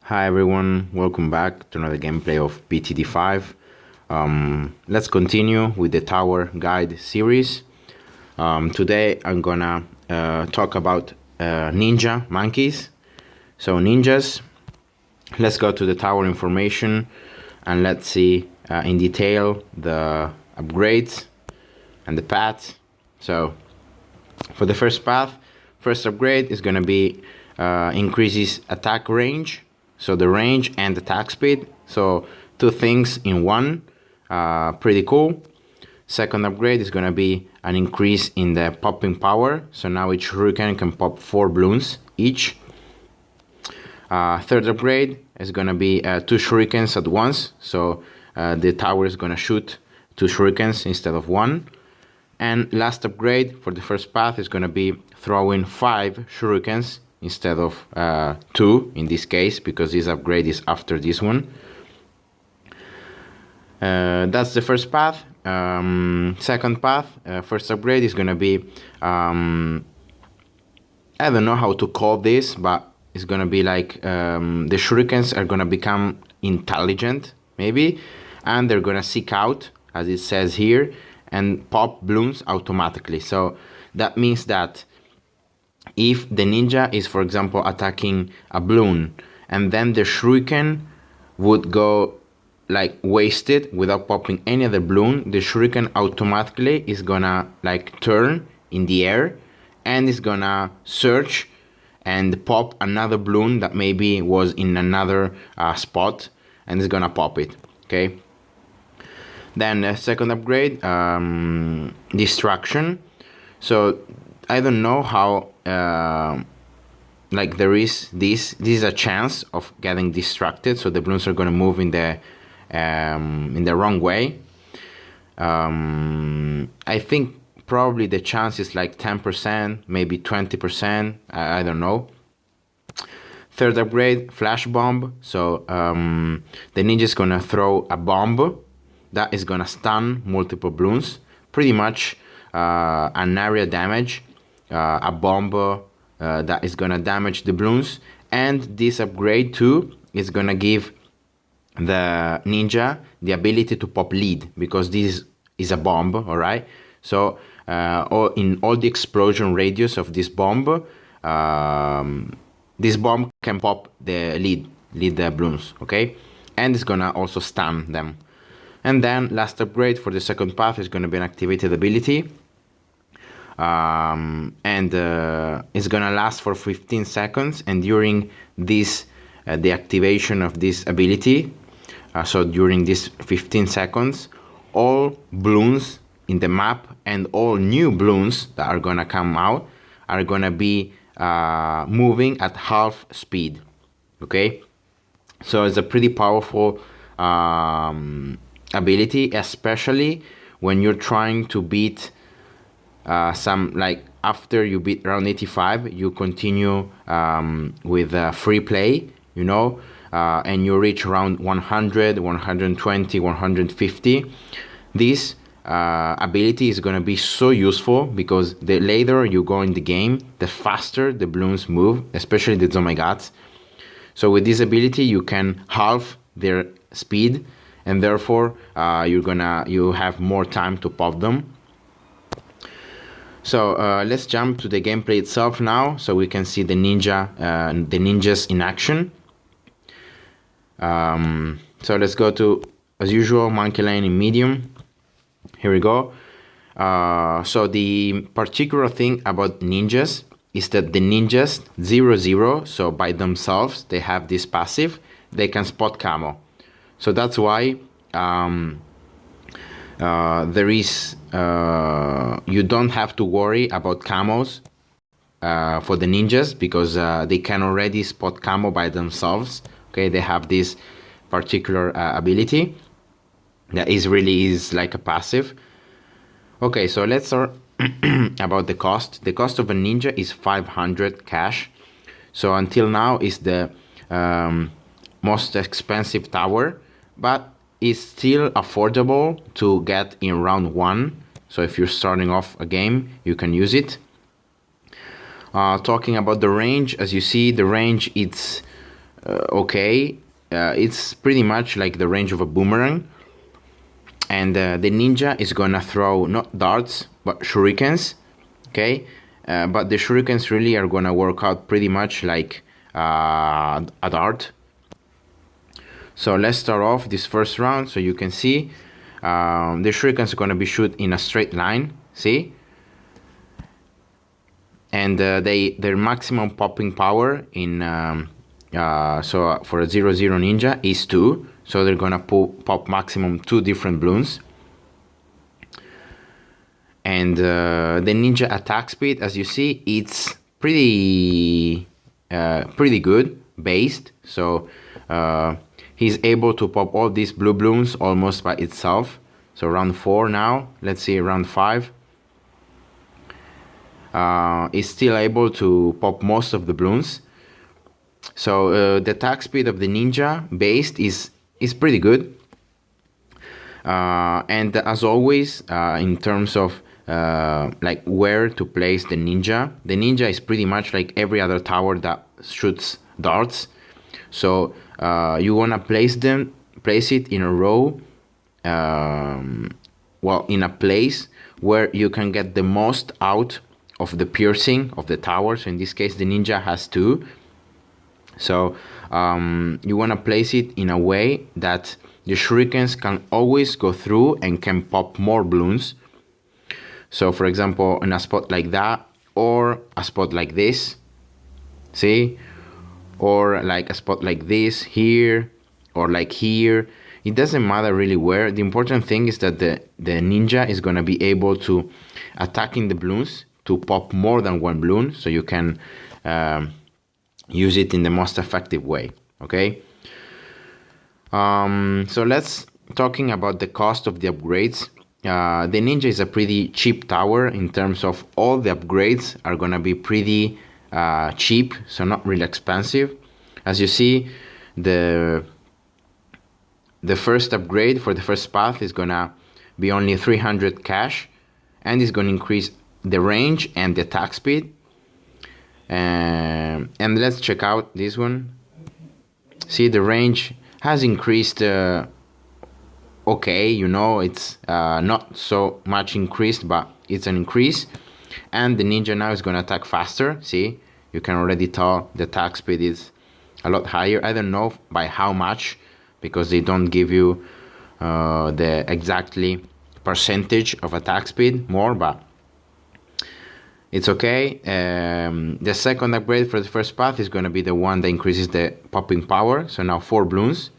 Hi everyone, welcome back to another gameplay of BTD5. Let's continue with the Tower Guide series. Today I'm gonna talk about ninja monkeys. So ninjas, let's go to the tower information and let's see in detail the upgrades and the paths. So for the first path, first upgrade is gonna be increases attack range. So the range and attack speed. So two things in one. Pretty cool. Second upgrade is going to be an increase in the popping power. So now each shuriken can pop 4 balloons each. Third upgrade is going to be 2 shurikens at once. So the tower is going to shoot 2 shurikens instead of 1. And last upgrade for the first path is going to be throwing 5 shurikens instead of 2 in this case, because this upgrade is after this one. That's the first path. Second path, first upgrade is gonna be I don't know how to call this, but it's gonna be like the shurikens are gonna become intelligent maybe, and they're gonna seek out, as it says here, and pop balloons automatically. So that means that if the ninja is, for example, attacking a balloon, and then the shuriken would go like wasted without popping any other balloon, the shuriken automatically is gonna like turn in the air and is gonna search and pop another balloon that maybe was in another spot, and is gonna pop it. Okay. Then second upgrade, distraction. So I don't know how like there is this is a chance of getting distracted, so the balloons are going to move in the wrong way. I think probably the chance is like 10%, maybe 20%, I don't know. Third upgrade, flash bomb. So the ninja is going to throw a bomb that is going to stun multiple balloons, pretty much an area damage. A bomb that is gonna damage the balloons, and this upgrade too is gonna give the ninja the ability to pop lead, because this is a bomb. All right, so in all the explosion radius of this bomb can pop the lead the balloons. Okay, and it's gonna also stun them. And then last upgrade for the second path is gonna be an activated ability. And it's gonna last for 15 seconds, and during this the activation of this ability, so during this 15 seconds, all balloons in the map and all new balloons that are gonna come out are gonna be moving at half speed. Okay, so it's a pretty powerful ability, especially when you're trying to beat some, like after you beat round 85, you continue with free play, you know, and you reach around 100, 120, 150. This ability is going to be so useful, because the later you go in the game, the faster the balloons move, especially the Zomagats. So with this ability, you can halve their speed, and therefore you have more time to pop them. So let's jump to the gameplay itself now, so we can see the ninjas in action. So let's go to, as usual, monkey lane in medium. Here we go. So the particular thing about ninjas is that the ninjas 0-0, so by themselves they have this passive, they can spot camo. So that's why there is you don't have to worry about camos for the ninjas, because they can already spot camo by themselves. Okay, they have this particular ability that really is like a passive. Okay, so let's start about the cost. The cost of a ninja is 500 cash. So until now is the most expensive tower, but it's still affordable to get in round 1. So if you're starting off a game, you can use it. Talking about the range, as you see, the range it's okay. It's pretty much like the range of a boomerang. And the ninja is gonna throw not darts but shurikens, okay? But the shurikens really are gonna work out pretty much like a dart. So let's start off this first round. So you can see the shurikens are gonna be shoot in a straight line, see? And their maximum popping power in so for a 0-0 ninja is 2. So they're gonna pop maximum 2 different balloons. And the ninja attack speed, as you see, it's pretty good based. So he's able to pop all these blue balloons almost by itself. So round 4 now. Let's see round 5. Is still able to pop most of the balloons. So the attack speed of the ninja based is pretty good. And as always, in terms of like where to place the ninja is pretty much like every other tower that shoots darts. So you want to place it in a row, well, in a place where you can get the most out of the piercing of the tower. So in this case the ninja has 2. So you want to place it in a way that the shurikens can always go through and can pop more balloons. So for example, in a spot like that, or a spot like this, see, or like a spot like this here, or like here. It doesn't matter really where. The important thing is that the ninja is gonna be able to attacking the balloons to pop more than 1 balloon, so you can use it in the most effective way. Okay. So let's talking about the cost of the upgrades. The ninja is a pretty cheap tower in terms of all the upgrades are gonna be pretty cheap, so not really expensive. As you see, the first upgrade for the first path is gonna be only 300 cash, and it's gonna increase the range and the attack speed. And let's check out this one. See, the range has increased. Okay, you know, it's not so much increased, but it's an increase. And the ninja now is gonna attack faster. See, you can already tell the attack speed is a lot higher. I don't know by how much, because they don't give you the exactly percentage of attack speed more, but it's okay. The second upgrade for the first path is going to be the one that increases the popping power. So now 4 balloons,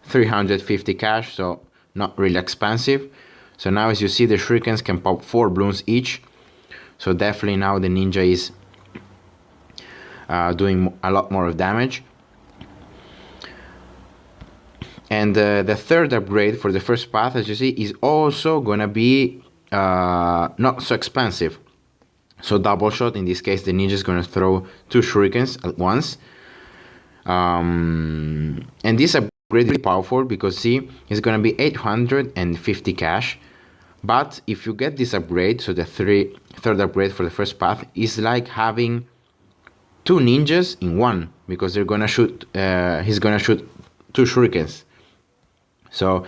350 cash, so not really expensive. So now as you see, the shurikens can pop 4 balloons each. So definitely now the ninja is doing a lot more of damage. And the third upgrade for the first path, as you see, is also going to be not so expensive. So double shot, in this case the ninja is going to throw 2 shurikens at once. And this upgrade is really powerful because see, it's going to be 850 cash. But if you get this upgrade, so the third upgrade for the first path, is like having 2 ninjas in one, because they're gonna shoot. He's gonna shoot 2 shurikens. So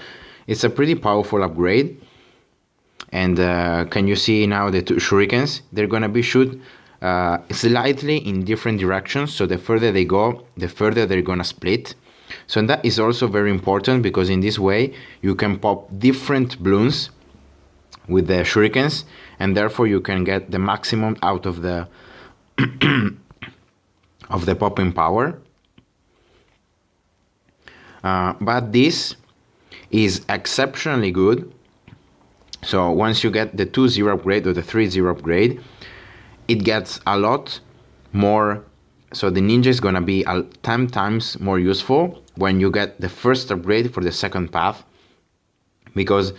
it's a pretty powerful upgrade. And can you see now the 2 shurikens? They're gonna be shoot slightly in different directions. So the further they go, the further they're gonna split. So that is also very important, because in this way you can pop different balloons with the shurikens, and therefore you can get the maximum out of the of the popping power. But this is exceptionally good. So once you get the 2-0 upgrade or the 3-0 upgrade, it gets a lot more. So the ninja is gonna be 10 times more useful when you get the first upgrade for the second path, because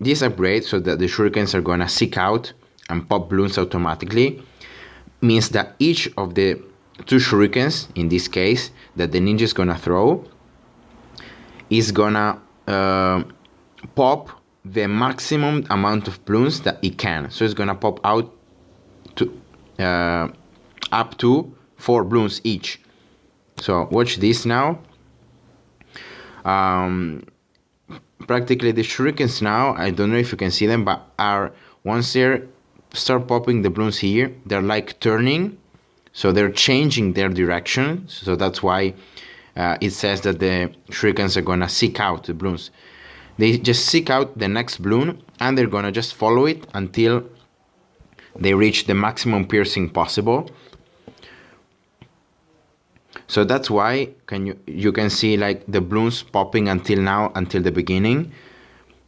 this upgrade, so that the shurikens are gonna seek out and pop balloons automatically, means that each of the 2 shurikens, in this case, that the ninja is gonna throw, is gonna pop the maximum amount of balloons that it can. So it's gonna pop out to up to 4 balloons each. So watch this now. Practically the shurikens now, I don't know if you can see them, but are once they start popping the balloons here, they're like turning, so they're changing their direction. So that's why it says that the shurikens are gonna seek out the balloons. They just seek out the next balloon and they're gonna just follow it until they reach the maximum piercing possible. So that's why you can see like the balloons popping until now, until the beginning,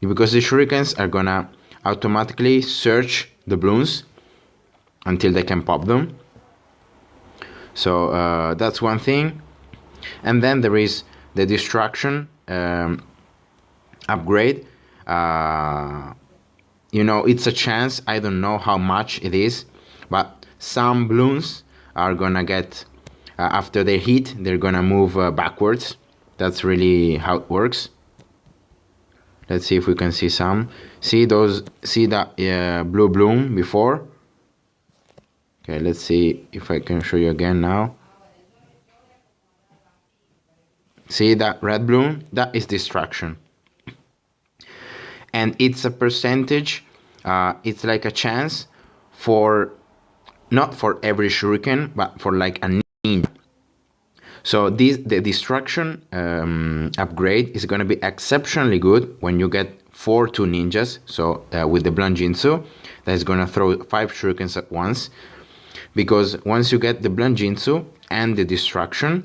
because the shurikens are gonna automatically search the balloons until they can pop them. So that's one thing. And then there is the distraction upgrade. You know, it's a chance. I don't know how much it is, but some balloons are gonna get after they hit, they're gonna move backwards. That's really how it works. Let's see if we can see some. See that blue bloom before? Okay, let's see if I can show you again now. See that red bloom? That is distraction. And it's a percentage, it's like a chance for, not for every shuriken, but for like a ninja. So the distraction upgrade is going to be exceptionally good when you get 4-2 ninjas. So with the Blanjinsu, that is going to throw 5 shurikens at once. Because once you get the Blanjinsu and the distraction,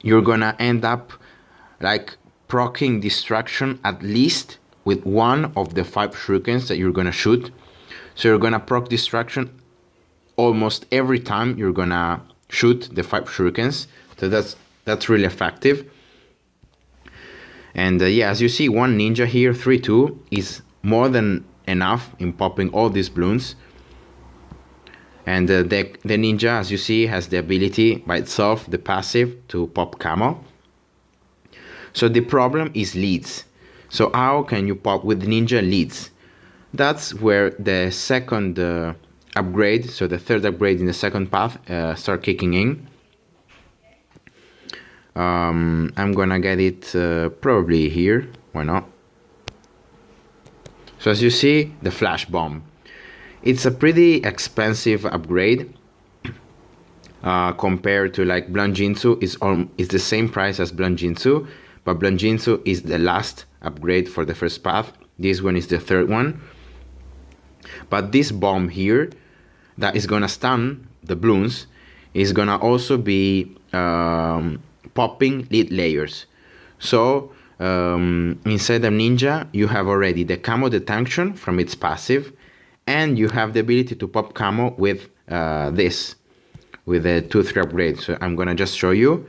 you're going to end up like proccing distraction at least with one of the 5 shurikens that you're going to shoot. So you're going to proc distraction almost every time you're going to shoot the 5 shurikens. So that's really effective. And yeah, as you see, one ninja here, 3-2, is more than enough in popping all these balloons. And the ninja, as you see, has the ability by itself, the passive, to pop camo. So the problem is leads. So how can you pop with ninja leads? That's where the second upgrade, so the third upgrade in the second path, start kicking in. I'm gonna get it probably here. Why not? So as you see, the flash bomb. It's a pretty expensive upgrade compared to like Blanjinsu. It's the same price as Blanjinsu, but Blanjinsu is the last upgrade for the first path. This one is the third one. But this bomb here that is gonna stun the balloons is gonna also be popping lead layers. So inside the ninja you have already the camo detection from its passive, and you have the ability to pop camo with this, with the 2-3 upgrade. So I'm gonna just show you.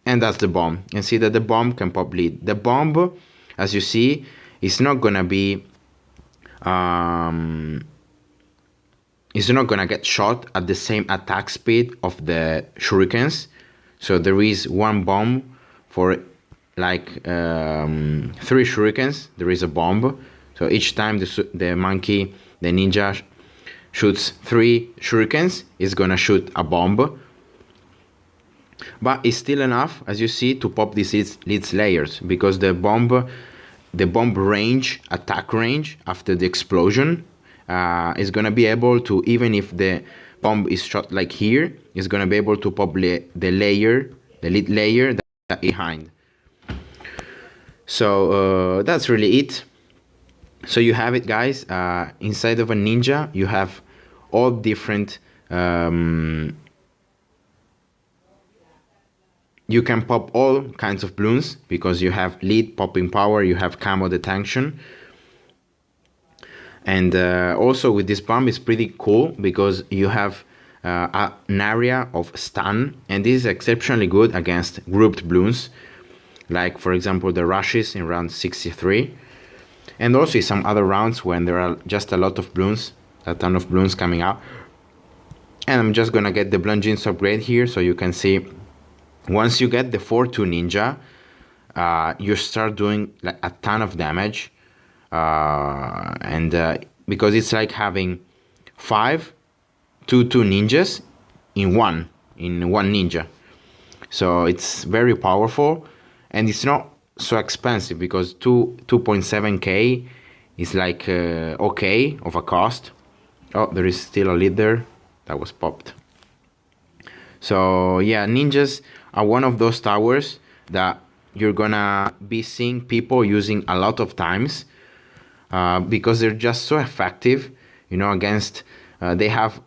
And that's the bomb. You can see that the bomb can pop lead. The bomb, as you see, is not gonna be it's not gonna get shot at the same attack speed of the shurikens. So there is one bomb for like 3 shurikens. There is a bomb. So each time the monkey, the ninja, shoots 3 shurikens, it's gonna shoot a bomb. But it's still enough, as you see, to pop these lead layers, because the bomb range, attack range after the explosion, is gonna be able to, even if the bomb is shot like here, is gonna be able to pop the lead layer that behind. So that's really it. So you have it, guys. Inside of a ninja, you have all different. You can pop all kinds of balloons because you have lead popping power, you have camo detection. And also with this bomb is pretty cool because you have an area of stun, and this is exceptionally good against grouped balloons, like for example the rushes in round 63, and also some other rounds when there are just a lot of balloons, a ton of balloons coming out. And I'm just gonna get the Blanjinsu upgrade here so you can see. Once you get the 4-2 ninja, you start doing like a ton of damage, and because it's like having 5 two ninjas in one ninja. So it's very powerful, and it's not so expensive because 2.7k is like okay of a cost. Oh, there is still a lead there that was popped. So yeah, ninjas are one of those towers that you're gonna be seeing people using a lot of times because they're just so effective, you know, against they have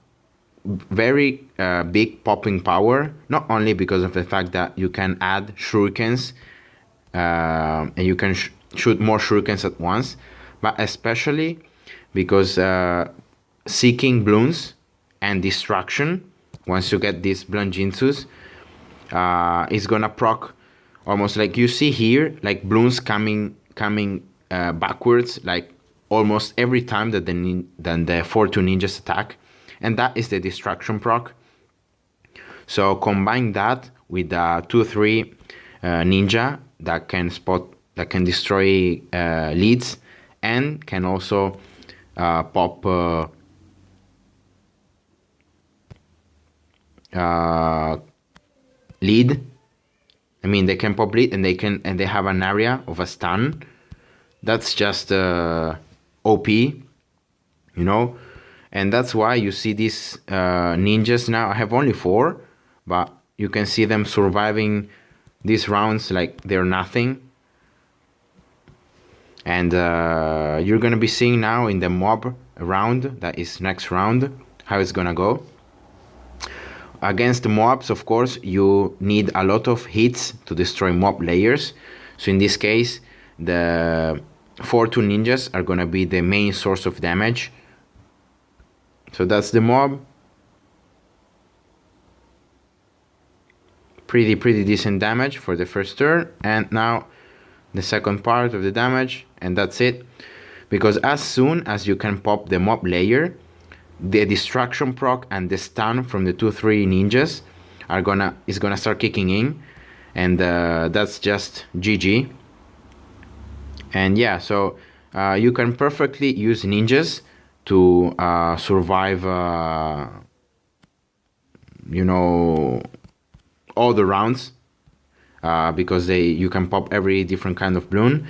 very big popping power, not only because of the fact that you can add shurikens and you can shoot more shurikens at once, but especially because seeking bloons and distraction, once you get these Blanjinsus, is gonna proc almost like you see here, like bloons coming backwards, like almost every time that the 4-2 ninjas attack, and that is the distraction proc. So combine that with the 2-3 ninja that can destroy leads and can also pop lead. I mean, they can pop lead and they have an area of a stun. That's just OP, you know, and that's why you see these ninjas now. I have only 4, but you can see them surviving these rounds like they're nothing. And you're gonna be seeing now in the mob round, that is next round, how it's gonna go. Against the mobs, of course, you need a lot of hits to destroy mob layers. So in this case, the 4-2 ninjas are gonna be the main source of damage. So that's the mob. Pretty decent damage for the first turn. And now the second part of the damage, and that's it. Because as soon as you can pop the mob layer, the distraction proc and the stun from the 2-3 ninjas is gonna start kicking in, and that's just GG. And yeah, so you can perfectly use ninjas to survive, you know, all the rounds because you can pop every different kind of bloon,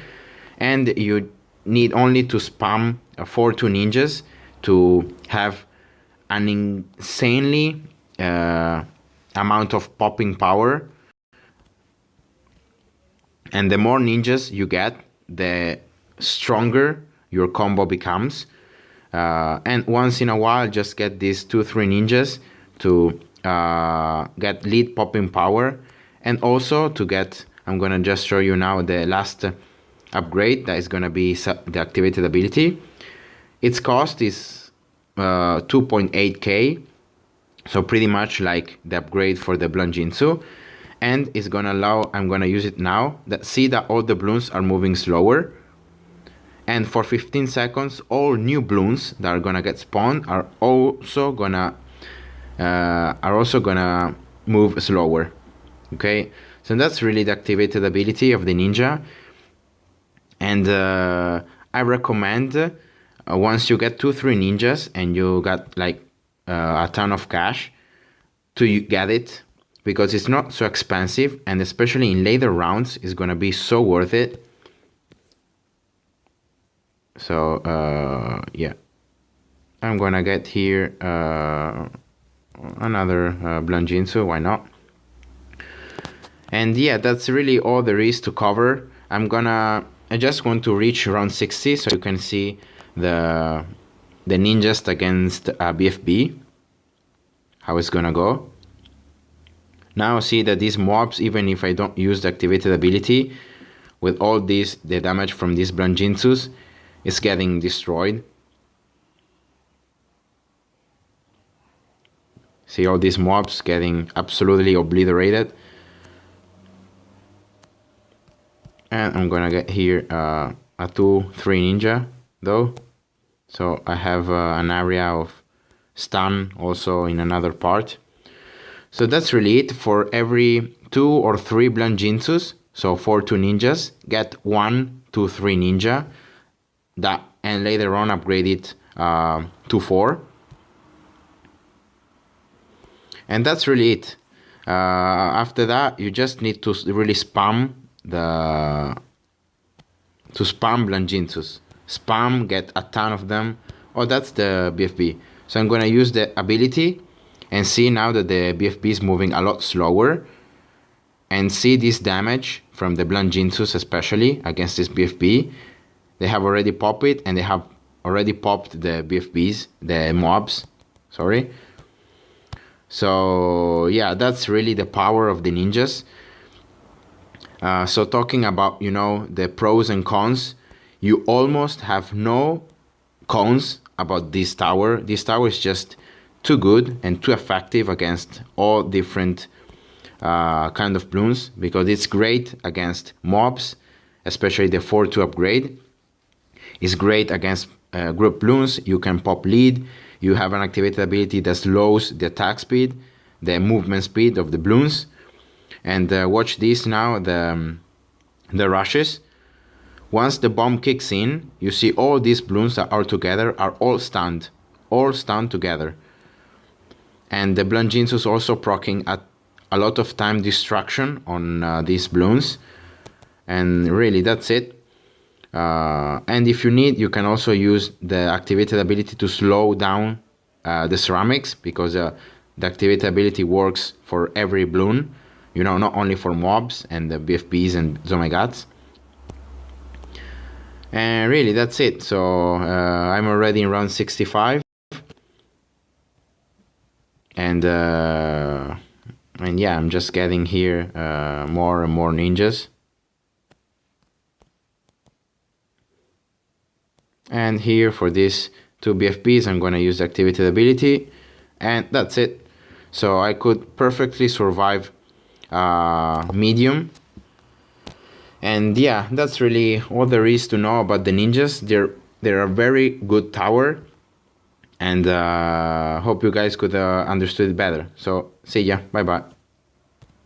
and you need only to spam 4-2 ninjas to have an insanely amount of popping power. And the more ninjas you get, the stronger your combo becomes. And once in a while, just get these 2-3 ninjas to get lead popping power, and also to get, I'm gonna just show you now the last upgrade that is gonna be the activated ability. Its cost is 2.8k, so pretty much like the upgrade for the Blanjinsu, and it's gonna allow, I'm gonna use it now, see that all the bloons are moving slower, and for 15 seconds all new bloons that are gonna get spawned are also gonna move slower. Okay, so that's really the activated ability of the ninja, and I recommend once you get 2-3 ninjas and you got like a ton of cash to get it, because it's not so expensive, and especially in later rounds it's gonna be so worth it. So yeah, I'm gonna get here another Blanjinsu, why not? And yeah, that's really all there is to cover. I just want to reach around 60 so you can see the ninjas against BFB, how it's gonna go. Now see that these mobs, even if I don't use the activated ability, with all this, the damage from these Blanjinsus is getting destroyed. See all these mobs getting absolutely obliterated. And I'm gonna get here a 2-3 ninja though, so I have an area of stun also in another part. So that's really it. For every 2 or 3 Blanjinsus, so 4-2 ninjas, get 1-2-3 ninja, that, and later on upgrade it to 4. And that's really it. After that, you just need to really spam Blangintus. Spam, get a ton of them. Oh, that's the BFB. So I'm gonna use the ability and see now that the BFB is moving a lot slower, and see this damage from the Blangintus, especially against this BFB. They have already popped it, and they have already popped the BFBs, the mobs, sorry. So yeah, that's really the power of the ninjas. So talking about, you know, the pros and cons, you almost have no cons about this tower. This tower is just too good and too effective against all different kind of bloons, because it's great against mobs, especially the 4-2 upgrade. It's great against group bloons. You can pop lead. You have an activated ability that slows the attack speed, the movement speed of the bloons. And watch this now, the rushes. Once the bomb kicks in, you see all these bloons that are together are all stunned together. And the Blanginsus also proccing at a lot of time destruction on these bloons. And really, that's it. And if you need, you can also use the activated ability to slow down the ceramics, because the activated ability works for every bloon, you know, not only for mobs and the BFBs and Zomegats. And really, that's it. So I'm already in round 65, and yeah, I'm just getting here more and more ninjas. And here for these 2 BFBs, I'm gonna use the activated ability, and that's it. So I could perfectly survive medium. And yeah, that's really all there is to know about the ninjas. They're a very good tower, and hope you guys could understood it better. So see ya, bye bye.